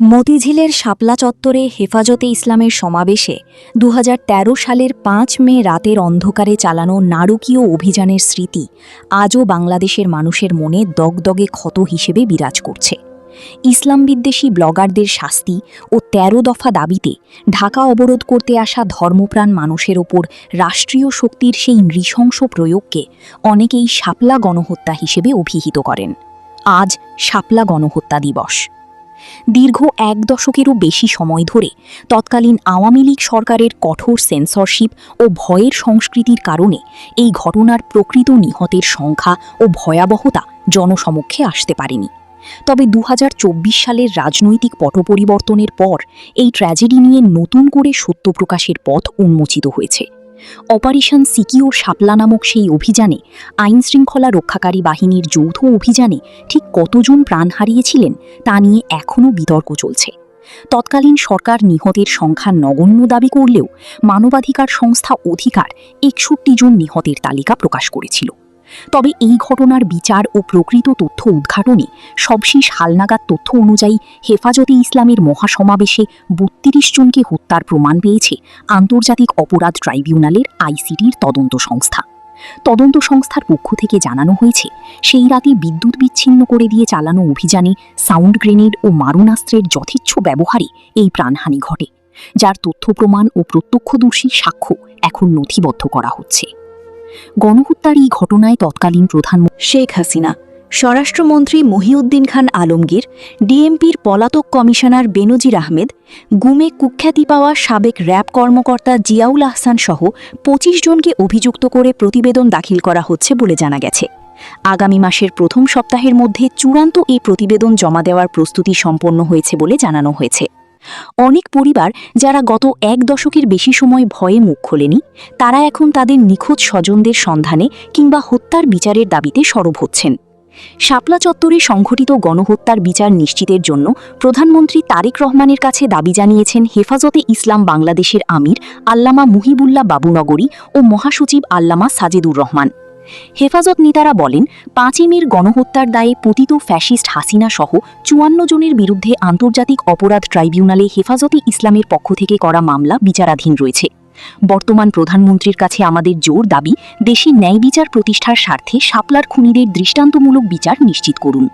মতিঝিলের শাপলা চত্বরে হেফাজতে ইসলামের সমাবেশে ২০১৩ সালের ৫ মে রাতের অন্ধকারে চালানো নারকীয় অভিযানের স্মৃতি আজও বাংলাদেশের মানুষের মনে দগদগে ক্ষত হিসেবে বিরাজ করছে। ইসলাম বিদ্বেষী ব্লগারদের শাস্তি ও ১৩ দফা দাবিতে ঢাকা অবরোধ করতে আসা ধর্মপ্রাণ মানুষের ওপর রাষ্ট্রীয় শক্তির সেই নৃশংস প্রয়োগকে অনেকেই শাপলা গণহত্যা হিসেবে অভিহিত করেন। আজ শাপলা গণহত্যা দিবস। দীর্ঘ ১ দশকেরও বেশি সময় ধরে তৎকালীন আওয়ামী লীগ সরকারের কঠোর সেন্সরশিপ ও ভয়ের সংস্কৃতির কারণে এই ঘটনার প্রকৃত নিহতের সংখ্যা ও ভয়াবহতা জনসমক্ষে আসতে পারেনি। তবে ২০২৪ সালের রাজনৈতিক পটপরিবর্তনের পর এই ট্র্যাজেডি নিয়ে নতুন করে সত্য প্রকাশের পথ উন্মোচিত হয়েছে। অপারেশন সিকিউর শাপলা নামক সেই অভিযানে আইনশৃঙ্খলা রক্ষাকারী বাহিনীর যৌথ অভিযানে ঠিক কতজন প্রাণ হারিয়েছিলেন তা নিয়ে এখনও বিতর্ক চলছে। তৎকালীন সরকার নিহতের সংখ্যা নগণ্য দাবি করলেও মানবাধিকার সংস্থা অধিকার ৬১ জন নিহতের তালিকা প্রকাশ করেছিল। তবে এই ঘটনার বিচার ও প্রকৃত তথ্য উদ্ঘাটনে সবশেষ হালনাগাদ তথ্য অনুযায়ী হেফাজতে ইসলামের মহাসমাবেশে ৩২ জনকে হত্যার প্রমাণ পেয়েছে আন্তর্জাতিক অপরাধ ট্রাইব্যুনালের আইসিটির তদন্ত সংস্থা। তদন্ত সংস্থার পক্ষ থেকে জানানো হয়েছে, সেই রাতে বিদ্যুৎ বিচ্ছিন্ন করে দিয়ে চালানো অভিযানে সাউন্ড গ্রেনেড ও মারণাস্ত্রের যথেচ্ছ ব্যবহারে এই প্রাণহানি ঘটে, যার তথ্য প্রমাণ ও প্রত্যক্ষদর্শীর সাক্ষ্য এখন নথিবদ্ধ করা হচ্ছে। গণহত্যার এই ঘটনায় তৎকালীন প্রধানমন্ত্রী শেখ হাসিনা, স্বরাষ্ট্রমন্ত্রী মহিউদ্দিন খান আলমগীর, ডিএমপির পলাতক কমিশনার বেনজির আহমেদ, গুমে কুখ্যাতি পাওয়া সাবেক র্যাব কর্মকর্তা জিয়াউল আহসান সহ ২৫ জনকে অভিযুক্ত করে প্রতিবেদন দাখিল করা হচ্ছে বলে জানা গেছে। আগামী মাসের প্রথম সপ্তাহের মধ্যে চূড়ান্ত এই প্রতিবেদন জমা দেওয়ার প্রস্তুতি সম্পন্ন হয়েছে বলে জানানো হয়েছে। অনেক পরিবার যারা গত ১ দশকের বেশি সময় ভয়ে মুখ খোলেনি, তারা এখন তাদের নিখোঁজ স্বজনদের সন্ধানে কিংবা হত্যার বিচারের দাবিতে সরব হচ্ছেন। শাপলা চত্বরে সংঘটিত গণহত্যার বিচার নিশ্চিতের জন্য প্রধানমন্ত্রী তারেক রহমানের কাছে দাবি জানিয়েছেন হেফাজতে ইসলাম বাংলাদেশের আমির আল্লামা মুহিবুল্লাহ বাবুনগরী ও মহাসচিব আল্লামা সাজেদুর রহমান। হেফাজত নেতারা বলেন, ৫ই মের গণহত্যার দায়ে পতিত ফ্যাসিস্ট হাসিনা সহ ৫৪ জনের বিরুদ্ধে আন্তর্জাতিক অপরাধ ট্রাইব্যুনালে হেফাজতে ইসলামের পক্ষ থেকে করা মামলা বিচারাধীন রয়েছে। বর্তমান প্রধানমন্ত্রীর কাছে আমাদের জোর দাবি, দেশে ন্যায় বিচার প্রতিষ্ঠার স্বার্থে শাপলার খুনিদের দৃষ্টান্তমূলক বিচার নিশ্চিত করুন।